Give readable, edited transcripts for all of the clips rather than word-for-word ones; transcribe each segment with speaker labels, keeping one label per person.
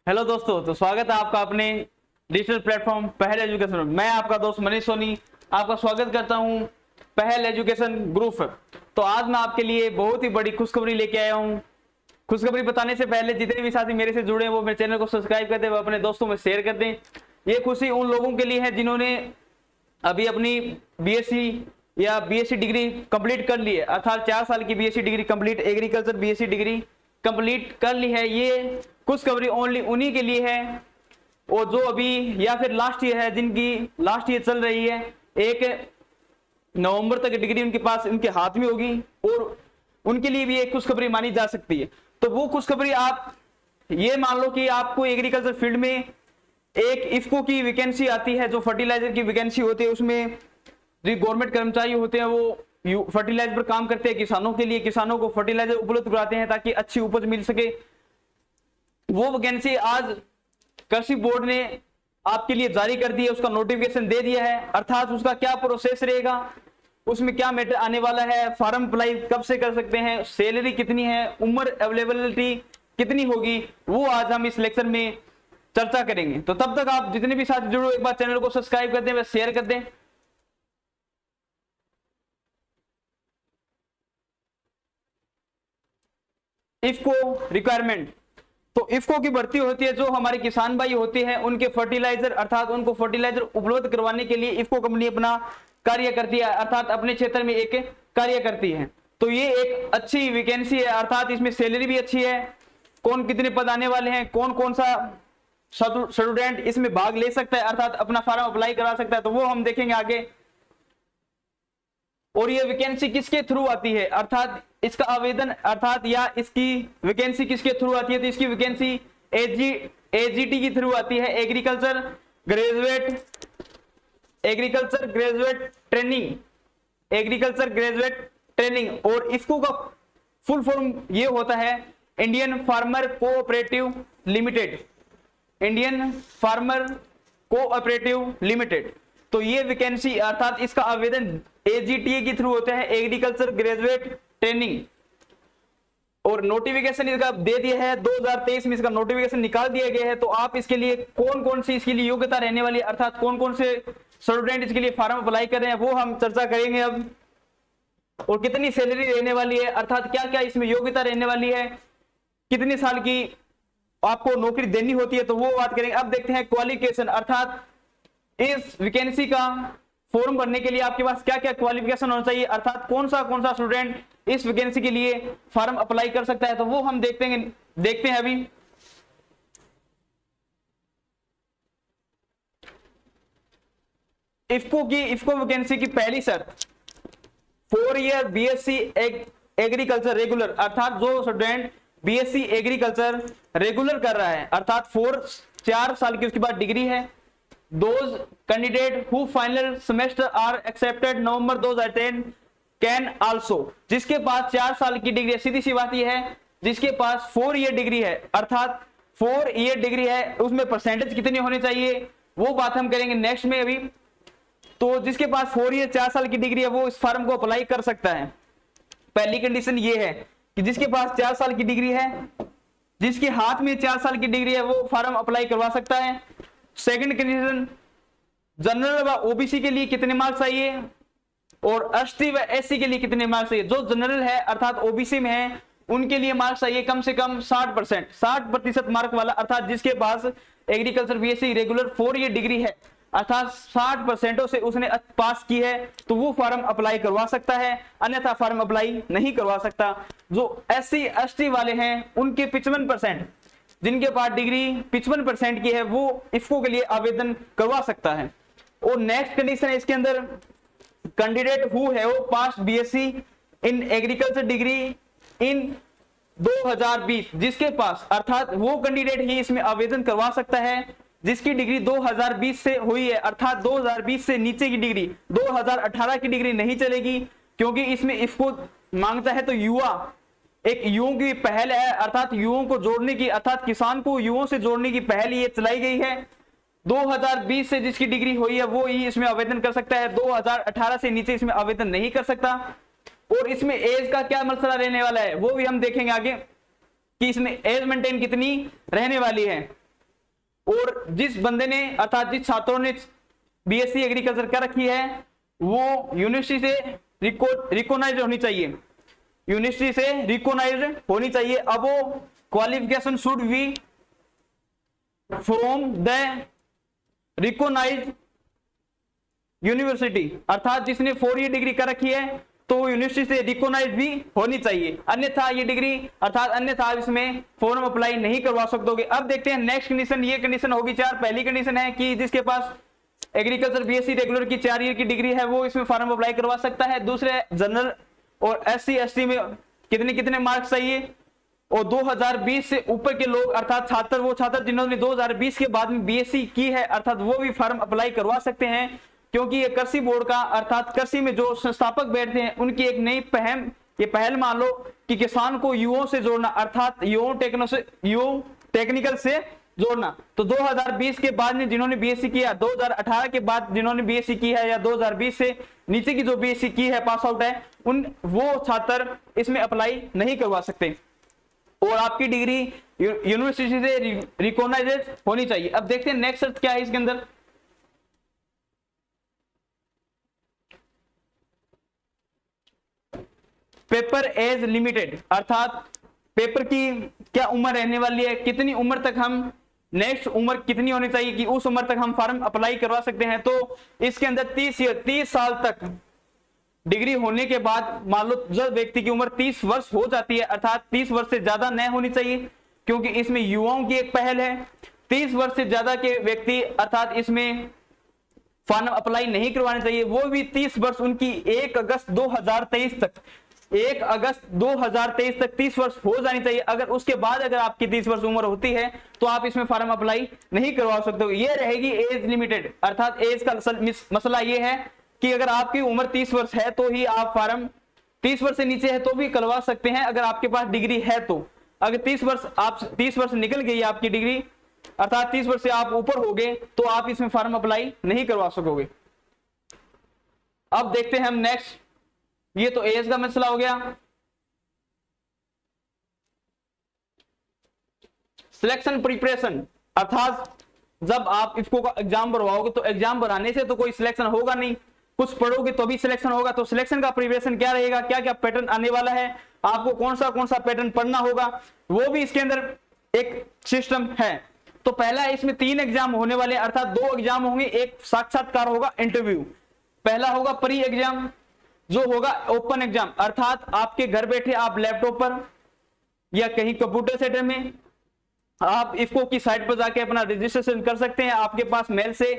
Speaker 1: Hello दोस्तों, तो स्वागत है आपका अपने डिजिटल प्लेटफॉर्म पहल एजुकेशन में। मैं आपका दोस्त मनीष सोनी आपका स्वागत करता हूं पहल एजुकेशन ग्रुप। तो आज मैं आपके लिए बहुत ही बड़ी खुशखबरी लेके आया हूं। खुशखबरी बताने से पहले जितने भी साथी मेरे से जुड़े हैं वो मेरे चैनल को सब्सक्राइब कर दें, वो अपने दोस्तों में शेयर कर दें। ये खुशी उन लोगों के लिए है जिन्होंने अभी अपनी बीएससी या बीएससी डिग्री कंप्लीट कर ली है, अर्थात 4 साल की BSc degree complete, agriculture BSc degree complete कर ली है। ये खुशखबरी ओनली उन्हीं के लिए है और जो अभी या फिर लास्ट ईयर है, जिनकी लास्ट ईयर चल रही है। 1 नवंबर तक डिग्री उनके पास उनके हाथ में होगी और उनके लिए भी एक खुशखबरी मानी जा सकती है। तो वो खुशखबरी आप ये मान लो कि आपको एग्रीकल्चर फील्ड में एक इफको की वैकेंसी आती है, जो फर्टिलाइजर की वैकेंसी होती है। उसमें जो गवर्नमेंट कर्मचारी होते हैं वो फर्टिलाइजर पर काम करते हैं किसानों के लिए, किसानों को फर्टिलाइजर उपलब्ध कराते हैं ताकि अच्छी उपज मिल सके। वो वैकेंसी आज कृषि बोर्ड ने आपके लिए जारी कर दी है, उसका नोटिफिकेशन दे दिया है। अर्थात उसका क्या प्रोसेस रहेगा, उसमें क्या मैटर आने वाला है, फॉर्म अप्लाई कब से कर सकते हैं, सैलरी कितनी है, उम्र अवेलेबिलिटी कितनी होगी, वो आज हम इस लेक्चर में चर्चा करेंगे। तो तब तक आप जितने भी साथी जुड़ो, एक बार चैनल को सब्सक्राइब कर दें, शेयर कर दें। इफको रिक्वायरमेंट, तो इफको की भर्ती होती है जो हमारे किसान भाई होते हैं उनके फर्टिलाइजर, अर्थात उनको फर्टिलाइजर उपलब्ध करवाने के लिए इफको कंपनी अपना कार्य करती है, अर्थात अपने क्षेत्र में एक कार्य करती है। तो ये एक अच्छी वैकेंसी है, अर्थात इसमें सैलरी भी अच्छी है। कौन कितने पद आने वाले हैं, कौन कौन सा स्टूडेंट इसमें भाग ले सकता है, अर्थात अपना फॉर्म अप्लाई करा सकता है, तो वो हम देखेंगे आगे। और ये वैकेंसी किसके थ्रू आती है, अर्थात इसका आवेदन अर्थात या इसकी वैकेंसी किसके थ्रू आती है, तो इसकी वैकेंसी एजीटी की थ्रू आती है, एग्रीकल्चर ग्रेजुएट ट्रेनिंग। और इसको का फुल फॉर्म ये होता है इंडियन फार्मर कोऑपरेटिव लिमिटेड। तो ये वैकेंसी अर्थात इसका आवेदन एजीटीए के थ्रू होता है, एग्रीकल्चर ग्रेजुएट ट्रेनिंग। और नोटिफिकेशन इसका दे दिया है 2023 में, इसका नोटिफिकेशन निकाल दिया गया है। तो आप इसके लिए कौन कौन सी इसके लिए योग्यता रहने वाली है, अर्थात कौन कौन से स्टूडेंट इसके लिए फॉर्म अप्लाई कर रहे हैं, वो हम चर्चा करेंगे अब। और कितनी सैलरी रहने वाली है, अर्थात क्या क्या इसमें योग्यता रहने वाली है, कितने साल की आपको नौकरी देनी होती है, तो वो बात करेंगे। अब देखते हैं क्वालिफिकेशन, अर्थात इस वैकेंसी का फॉर्म भरने के लिए आपके पास क्या क्या क्वालिफिकेशन होना चाहिए, अर्थात कौन सा स्टूडेंट इस वैकेंसी के लिए फॉर्म अप्लाई कर सकता है, तो वो हम देखते हैं अभी। इफको वैकेंसी की पहली शर्त 4 ईयर बीएससी एग्रीकल्चर रेगुलर, अर्थात जो स्टूडेंट बीएससी एग्रीकल्चर रेगुलर कर रहा है, अर्थात 4 साल की उसके बाद डिग्री है। Those candidate who final semester are accepted November 2010 can also, जिसके पास 4 साल की डिग्री है, सीधी सी बात यह है, जिसके पास 4 ईयर डिग्री है, अर्थात 4 ईयर डिग्री है, उसमें परसेंटेज कितनी होनी चाहिए वो बात हम करेंगे नेक्स्ट में अभी। तो जिसके पास 4 ईयर 4 साल की डिग्री है वो इस फॉर्म को अप्लाई कर सकता है। पहली कंडीशन ये है कि जिसके पास 4 साल की डिग्री है, जिसके हाथ में 4 साल की डिग्री है, वो फॉर्म अप्लाई करवा सकता है। सेकंड कंडीशन, जनरल व ओबीसी के लिए कितने मार्क्स चाहिए और एसटी व एससी के लिए कितने मार्क्स चाहिए। जो जनरल है अर्थात ओबीसी में है उनके लिए मार्क्स चाहिए कम से कम 60% मार्क वाला, अर्थात जिसके पास agriculture BSc regular 4 year degree है, अर्थात 60% से उसने पास की है, तो वो फॉर्म अप्लाई करवा सकता है, अन्यथा फॉर्म अप्लाई नहीं करवा सकता। जो एससी एसटी वाले हैं उनके 55%, जिनके पास डिग्री 55% की है, वो इफको के लिए आवेदन करवा सकता है। और नेक्स्ट कंडीशन है इसके अंदर, candidate who have pass BSc in agriculture degree in 2020, जिसके पास अर्थात वो कैंडिडेट ही इसमें आवेदन करवा सकता है जिसकी डिग्री 2020 से हुई है, अर्थात 2020 से नीचे की डिग्री, 2018 की डिग्री नहीं चलेगी, क्योंकि इसमें इफको मांगता है तो एक युवाओं की पहल है, अर्थात युवाओं को जोड़ने की, अर्थात किसान को युवाओं से जोड़ने की पहल ये चलाई गई है। 2020 से जिसकी डिग्री हुई है वो ही इसमें आवेदन कर सकता है, 2018 से नीचे इसमें आवेदन नहीं कर सकता। और इसमें एज का क्या मसला रहने वाला है वो भी हम देखेंगे आगे कि इसमें एज मेंटेन कितनी रहने वाली है। और जिस बंदे ने अर्थात जिस छात्रों ने बीएससी एग्रीकल्चर कर रखी है वो यूनिवर्सिटी से रिकॉग्नाइज होनी चाहिए, यूनिवर्सिटी से रिकॉग्नाइज होनी चाहिए। अब वो qualification should be from the recognise university, अर्थात जिसने 4 ईयर डिग्री कर रखी है तो वो यूनिवर्सिटी से रिकॉग्नाइज भी होनी चाहिए, अन्यथा ये डिग्री अर्थात अन्यथा इसमें फॉर्म अप्लाई नहीं करवा सकते। अब देखते हैं नेक्स्ट कंडीशन, ये कंडीशन होगी 4। पहली कंडीशन है कि जिसके पास एग्रीकल्चर बीएससी रेगुलर की 4 ईयर की डिग्री है वो इसमें फॉर्म अप्लाई करवा सकता है। दूसरे जनरल और एससी एसटी में कितने कितने मार्क्स चाहिए, और 2020 से ऊपर के लोग अर्थात छात्र, वो छात्र जिन्होंने 2020 के बाद में बीएससी की है अर्थात वो भी फॉर्म अप्लाई करवा सकते हैं, क्योंकि ये कृषि बोर्ड का अर्थात कृषि में जो संस्थापक बैठते हैं उनकी एक नई पहल मान लो कि किसान को युवाओं से जोड़ना, अर्थात युवाओं टेक्निकल से जोड़ना। तो 2020 के बाद में जिन्होंने बीएससी किया, 2018 के बाद जिन्होंने बीएससी की है या 2020 से नीचे की जो बीएससी की है पास आउट है वो छात्र इसमें अप्लाई नहीं करवा सकते, और आपकी डिग्री यूनिवर्सिटी से रिकॉग्नाइज होनी चाहिए। अब देखते हैं नेक्स्ट शर्त क्या है इसके अंदर। पेपर एज लिमिटेड, अर्थात पेपर की क्या उम्र रहने वाली है, कितनी उम्र तक हम, नेक्स्ट उम्र कितनी होनी चाहिए कि उस उम्र तक हम फॉर्म अप्लाई करवा सकते हैं। तो इसके अंदर 30 साल तक डिग्री होने के बाद मान लो जब व्यक्ति की उम्र 30 वर्ष हो जाती है, अर्थात 30 वर्ष से ज्यादा न होनी चाहिए क्योंकि इसमें युवाओं की एक पहल है। 30 वर्ष से ज्यादा के व्यक्ति अर्थात इसमें फॉर्म अप्लाई नहीं करवाने चाहिए, वो भी 30 वर्ष उनकी 1 अगस्त 2023 तक 1 अगस्त 2023 तक 30 वर्ष हो जानी चाहिए। अगर उसके बाद अगर आपकी 30 वर्ष उम्र होती है तो आप इसमें फॉर्म अप्लाई नहीं करवा सकते हो, ये रहेगी एज लिमिटेड। अर्थात एज का मसला ये है कि अगर आपकी उम्र 30 वर्ष है तो ही आप फॉर्म, 30 वर्ष से नीचे है तो भी करवा सकते हैं अगर आपके पास डिग्री है तो। अगर 30 वर्ष निकल गई आपकी डिग्री, अर्थात 30 वर्ष से आप ऊपर हो गए तो आप इसमें फॉर्म अप्लाई नहीं करवा सकोगे। अब देखते हैं हम नेक्स्ट, ये तो एज का मसला हो गया। सिलेक्शन प्रिपरेशन, अर्थात जब आप इसको का एग्जाम भरवाओगे तो एग्जाम भराने से तो कोई सिलेक्शन होगा नहीं, कुछ पढ़ोगे तो भी सिलेक्शन होगा। तो सिलेक्शन का प्रिपरेशन क्या रहेगा, क्या क्या पैटर्न आने वाला है, आपको कौन सा पैटर्न पढ़ना होगा, वो भी इसके अंदर एक सिस्टम है। तो पहला इसमें 3 एग्जाम होने वाले, अर्थात 2 एग्जाम होंगे, एक साक्षात्कार होगा, इंटरव्यू। पहला होगा प्री एग्जाम जो होगा ओपन एग्जाम, अर्थात आपके घर बैठे आप लैपटॉप पर या कहीं कंप्यूटर सेंटर में आप इफको की साइट पर जाके अपना रजिस्ट्रेशन कर सकते हैं। आपके पास मेल से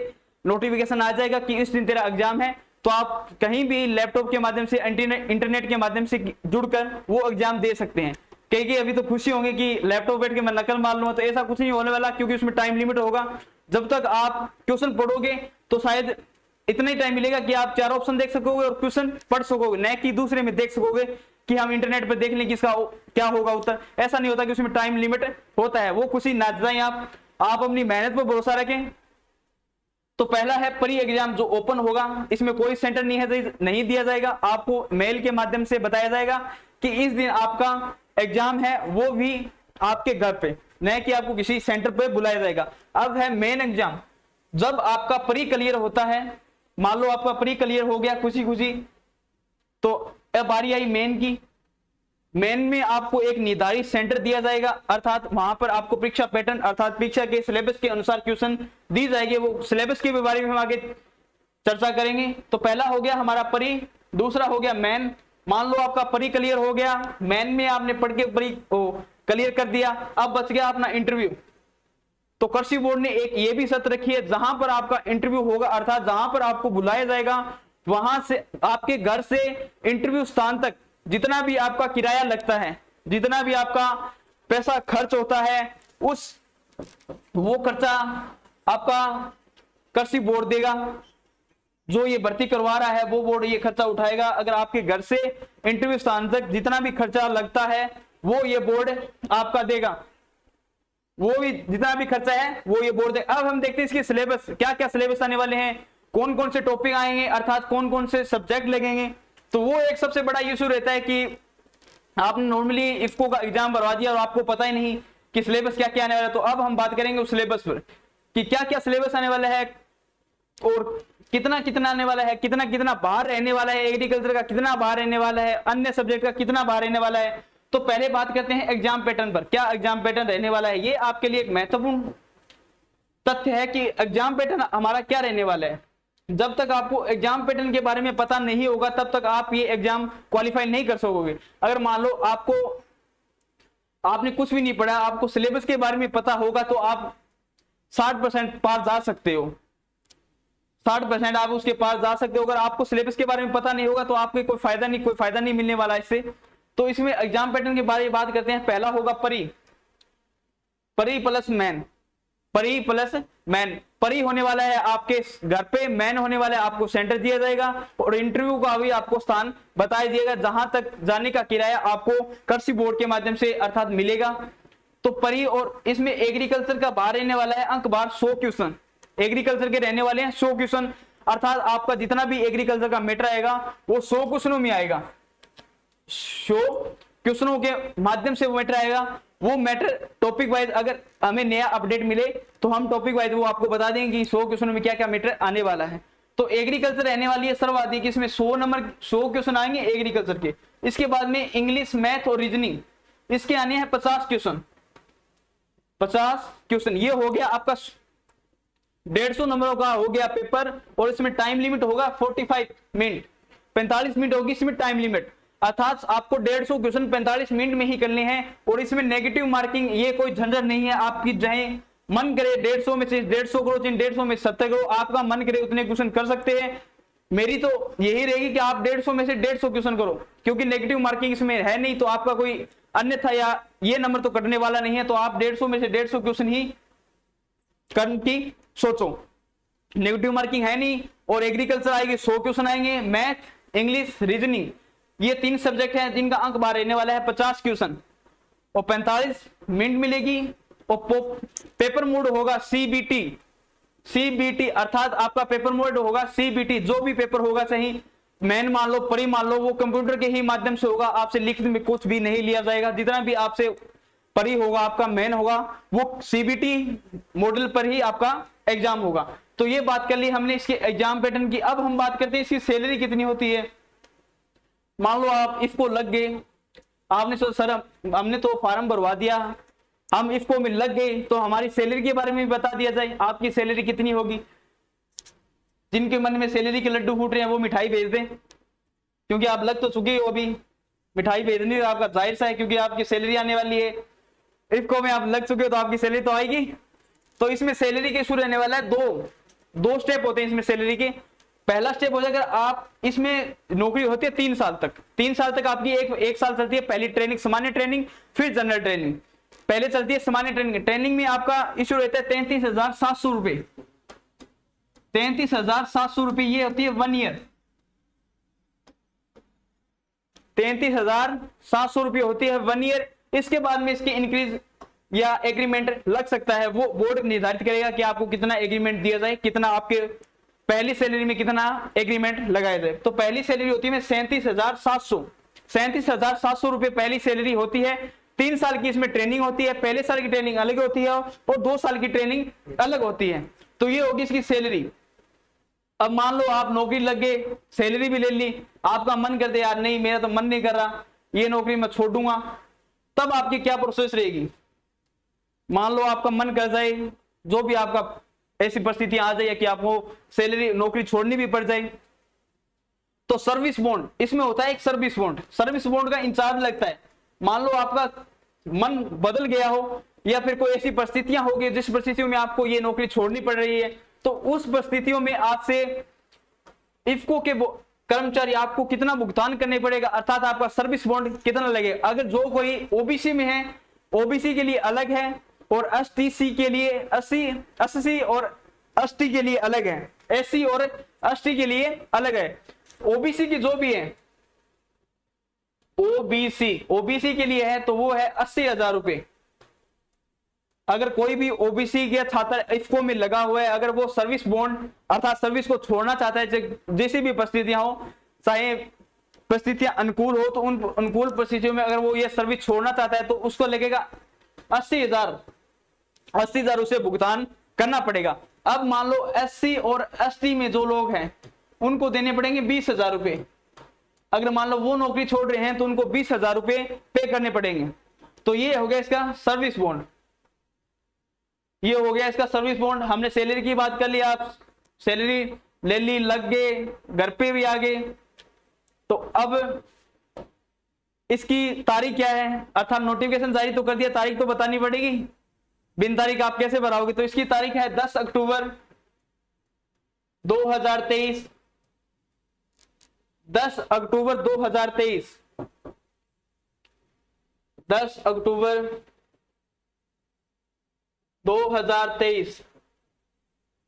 Speaker 1: नोटिफिकेशन आ जाएगा कि इस दिन तेरा एग्जाम है, तो आप कहीं भी लैपटॉप के माध्यम से इंटरनेट के माध्यम से जुड़कर वो एग्जाम दे सकते हैं। कई अभी तो खुशी होंगे कि लैपटॉप बैठ के मैं नकल मार लूंगा, तो ऐसा कुछ नहीं होने वाला क्योंकि उसमें टाइम लिमिट होगा। जब तक आप क्वेश्चन पढ़ोगे तो शायद इतना ही टाइम मिलेगा कि आप 4 ऑप्शन देख सकोगे और क्वेश्चन पढ़ सकोगे, न कि दूसरे में देख सकोगे कि हम इंटरनेट पर देख लें कि इसका क्या होगा उत्तर। ऐसा नहीं होता कि उसमें टाइम लिमिट होता है, वो खुशी ना जाए। आप अपनी मेहनत पर भरोसा रखें। तो पहला है प्री एग्जाम जो ओपन होगा, इसमें कोई सेंटर नहीं दिया जाएगा, आपको मेल के माध्यम से बताया जाएगा कि इस दिन आपका एग्जाम है, वो भी आपके घर पे, न कि आपको किसी सेंटर पे बुलाया जाएगा। अब है मेन एग्जाम, जब आपका प्री क्लियर होता है, मान लो आपका प्री क्लियर हो गया खुशी खुशी, तो अब बारी आई मेन की। मेन में आपको एक निर्धारित सेंटर दिया जाएगा, अर्थात वहां पर आपको परीक्षा पैटर्न अर्थात परीक्षा के सिलेबस के अनुसार क्वेश्चन दी जाएगी। वो सिलेबस के बारे में हम आगे चर्चा करेंगे। तो पहला हो गया हमारा प्री, दूसरा हो गया मेन। मान लो आपका प्री क्लियर हो गया, मेन में आपने पढ़ के प्री क्लियर कर दिया, अब बच गया अपना इंटरव्यू। तो कृषि बोर्ड ने एक ये भी शर्त रखी है, जहां पर आपका इंटरव्यू होगा अर्थात जहां पर आपको बुलाया जाएगा वहां से आपके घर से इंटरव्यू स्थान तक जितना भी आपका किराया लगता है, जितना भी आपका पैसा खर्च होता है, वो खर्चा आपका कृषि बोर्ड देगा। जो ये भर्ती करवा रहा है वो बोर्ड ये खर्चा उठाएगा। अगर आपके घर से इंटरव्यू स्थान तक जितना भी खर्चा लगता है वो ये बोर्ड आपका देगा, वो भी जितना भी खर्चा है वो ये बोर्ड देगा। अब हम देखते हैं इसके सिलेबस, क्या क्या सिलेबस आने वाले हैं, कौन कौन से टॉपिक आएंगे, अर्थात कौन कौन से सब्जेक्ट लगेंगे। तो वो एक सबसे बड़ा इशू रहता है कि आपने नॉर्मली इफको का एग्जाम भरवा दिया और आपको पता ही नहीं कि सिलेबस क्या क्या आने वाला है। तो अब हम बात करेंगे उस सिलेबस पर कि क्या क्या सिलेबस आने वाला है और कितना कितना आने वाला है, कितना कितना बाहर रहने वाला है, एग्रीकल्चर का कितना बाहर रहने वाला है, अन्य सब्जेक्ट का कितना बाहर रहने वाला है। तो पहले बात करते हैं एग्जाम पैटर्न पर, क्या एग्जाम पैटर्न रहने वाला है। ये आपके लिए एक महत्वपूर्ण तथ्य है कि एग्जाम पैटर्न हमारा क्या रहने वाला है। जब तक आपको एग्जाम पैटर्न के बारे में पता नहीं होगा तब तक आप ये एग्जाम क्वालिफाई नहीं कर सकोगे। अगर मान लो आपने कुछ भी नहीं पढ़ा, आपको सिलेबस के बारे में पता होगा तो आप 60% पार जा सकते हो, 60% आप उसके पास जा सकते हो। अगर आपको सिलेबस के बारे में पता नहीं होगा तो आपको कोई फायदा नहीं मिलने वाला इससे। तो इसमें एग्जाम पैटर्न के बारे में बात करते हैं। पहला होगा परी प्लस मैन। परी होने वाला है आपके घर पे, मैन होने वाला है आपको सेंटर दिया जाएगा और इंटरव्यू का भी आपको स्थान बताया जाएगा, जहां तक जाने का किराया आपको कृषि बोर्ड के माध्यम से अर्थात मिलेगा। तो परी, और इसमें एग्रीकल्चर का बाहर रहने वाला है अंक बार 100 क्वेश्चन, एग्रीकल्चर के रहने वाले हैं 100 क्वेश्चन, अर्थात आपका जितना भी एग्रीकल्चर का मैटर आएगा वो 100 क्वेश्चनों में आएगा, 100 क्वेश्चनों के माध्यम से वो मैटर आएगा। वो मैटर टॉपिक वाइज अगर हमें नया अपडेट मिले तो हम टॉपिक वाइज वो आपको बता देंगे कि 100 क्वेश्चनों में क्या क्या मैटर आने वाला है। तो एग्रीकल्चर रहने वाली है सर्वाधिक, इसमें 100 क्वेश्चन आएंगे एग्रीकल्चर के। इसके बाद में इंग्लिश, मैथ और रीजनिंग, इसके आने हैं 50 क्वेश्चन। ये हो गया आपका 150 नंबरों का हो गया पेपर, और इसमें टाइम लिमिट होगा 45 मिनट, 45 मिनट होगी इसमें टाइम लिमिट, अर्थात आपको 150 क्वेश्चन 45 मिनट में ही करने हैं। और इसमें नेगेटिव मार्किंग ये कोई झंझट नहीं है, आपकी चाहे मन करे 150 में से 150 करो, 150 में 70 करो, आपका मन करे उतने क्वेश्चन कर सकते हैं। मेरी तो यही रहेगी कि आप 150 में से 150 क्वेश्चन करो, क्योंकि नेगेटिव मार्किंग इसमें है नहीं, तो आपका कोई अन्यथा या ये नंबर तो कटने वाला नहीं है। तो आप 150 में से 150 क्वेश्चन ही करने की सोचो, नेगेटिव मार्किंग है नहीं। और एग्रीकल्चर आएगी 100 क्वेश्चन आएंगे, मैथ, इंग्लिश, रीजनिंग, ये 3 सब्जेक्ट हैं जिनका अंक बाहर रहने वाला है 50 क्वेश्चन और 45 मिनट मिलेगी। और पेपर मोड होगा सीबीटी, अर्थात आपका पेपर मोड होगा सीबीटी। जो भी पेपर होगा, चाहे मैन मान लो, परी मान लो, वो कंप्यूटर के ही माध्यम से होगा, आपसे लिखित में कुछ भी नहीं लिया जाएगा। जितना भी आपसे परी होगा, आपका मैन होगा, वो सीबीटी मॉडल पर ही आपका एग्जाम होगा। तो ये बात कर ली हमने इसके एग्जाम पैटर्न की। अब हम बात करते हैं इसकी सैलरी कितनी होती है। मान लो आप इफको लग गए, आपने सोचा सर हमने तो फॉर्म भरवा दिया, हम इफको में लग गए, तो हमारी सैलरी के बारे में भी बता दिया जाए, आपकी सैलरी कितनी होगी। जिनके मन में सैलरी के लड्डू फूट रहे हैं वो मिठाई भेज दें, क्योंकि आप लग तो चुके हो, अभी मिठाई भेजनी तो आपका जाहिर सा है, क्योंकि आपकी सैलरी आने वाली है। इफको में आप लग चुके हो तो आपकी सैलरी तो आएगी। तो इसमें सैलरी के शुरू रहने वाला है, दो स्टेप होते हैं इसमें सैलरी के। पहला स्टेप हो जाएगा, आप इसमें नौकरी होती है 3 साल तक। 3 साल तक आपकी एक साल चलती है पहली ट्रेनिंग, सामान्य ट्रेनिंग, फिर जनरल ट्रेनिंग। पहले चलती है सामान्य ट्रेनिंग, ट्रेनिंग में आपका इशू रहता है 33,700 रुपए, 33,700 रुपए, ये होती है 1 ईयर, 33,700 रुपए होती है 1 ईयर। इसके बाद में इसकी इंक्रीज या एग्रीमेंट लग सकता है, वो बोर्ड निर्धारित करेगा कि आपको कितना एग्रीमेंट दिया जाए, कितना आपके पहली सैलरी में कितना एग्रीमेंट लगाया जाए। तो पहली सैलरी होती है 37,700 रुपए पहली सैलरी होती है। 3 साल की इसमें ट्रेनिंग होती है, पहले साल की ट्रेनिंग अलग होती है और 2 साल की ट्रेनिंग अलग होती है। तो ये होगी इसकी सैलरी। अब मान लो आप नौकरी लग गए, सैलरी भी ले ली, आपका मन करते यार नहीं मेरा तो मन नहीं कर रहा, ये नौकरी मैं छोड़ दूंगा, तब आपकी क्या प्रोसेस रहेगी। मान लो आपका मन कर जाए, जो भी आपका ऐसी परिस्थितियां आ जाए कि आपको सैलरी नौकरी छोड़नी भी पड़ जाए, तो सर्विस बॉन्ड इसमें होता है एक सर्विस बॉन्ड का इंचार्ज लगता है। मान लो आपका मन बदल गया हो या फिर कोई ऐसी परिस्थितियां होगी जिस परिस्थितियों में आपको ये नौकरी छोड़नी पड़ रही है, तो उस परिस्थितियों में आपसे इफको के कर्मचारी आपको कितना भुगतान करने पड़ेगा, अर्थात आपका सर्विस बॉन्ड कितना लगेगा। अगर जो कोई ओबीसी में है, ओबीसी के लिए अलग है, और एसटीसी के लिए एससी और एसटी के लिए अलग है, एससी और एसटी के लिए अलग है। ओबीसी की जो भी है, ओबीसी के लिए है तो वो है 80,000 रुपए। अगर कोई भी ओबीसी के छात्र इफको में लगा हुआ है, अगर वो सर्विस बॉन्ड अर्थात सर्विस को छोड़ना चाहता है, जैसी भी परिस्थितियां हो, चाहे परिस्थितियां अनुकूल हो, तो उन अनुकूल परिस्थितियों में अगर वो ये सर्विस छोड़ना चाहता है तो उसको लगेगा 80,000 उसे भुगतान करना पड़ेगा। अब मान लो SC और ST में जो लोग हैं उनको देने पड़ेंगे 20,000 रुपए। अगर मान लो वो नौकरी छोड़ रहे हैं तो उनको 20,000 रुपए पे करने पड़ेंगे। तो ये हो गया इसका सर्विस बॉन्ड, ये हो गया इसका सर्विस बॉन्ड। हमने सैलरी की बात कर ली, आप सैलरी ले ली, लग गए, घर पे भी आ गए। तो अब इसकी तारीख क्या है, अर्थात नोटिफिकेशन जारी तो कर दिया, तारीख तो बतानी पड़ेगी। बिन तारीख आप कैसे भराओगे, तो इसकी तारीख है 10 अक्टूबर 2023। 10 अक्टूबर 2023, 10 अक्टूबर 2023।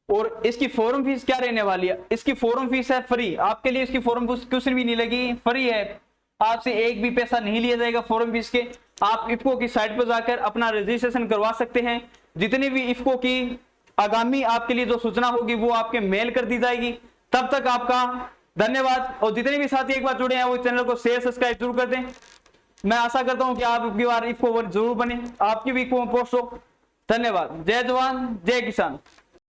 Speaker 1: और इसकी फॉर्म फीस क्या रहने वाली है, इसकी फॉर्म फीस है फ्री आपके लिए। इसकी फॉर्म फीस कुछ भी नहीं लगी, फ्री है, आपसे एक भी पैसा नहीं लिया जाएगा फॉर्म फीस के। आप इफ्को की साइट पर जाकर अपना रजिस्ट्रेशन करवा सकते हैं। जितनी भी इफ्को की आगामी आपके लिए जो सूचना होगी वो आपके मेल कर दी जाएगी। तब तक आपका धन्यवाद। और जितने भी साथी एक बार जुड़े हैं वो चैनल को शेयर सब्सक्राइब जरूर कर दें। मैं आशा करता हूं कि आप की बार इफ्को जरूर बने, आपकी भी इफ्को पोस्ट हो। धन्यवाद। जय जवान जय किसान।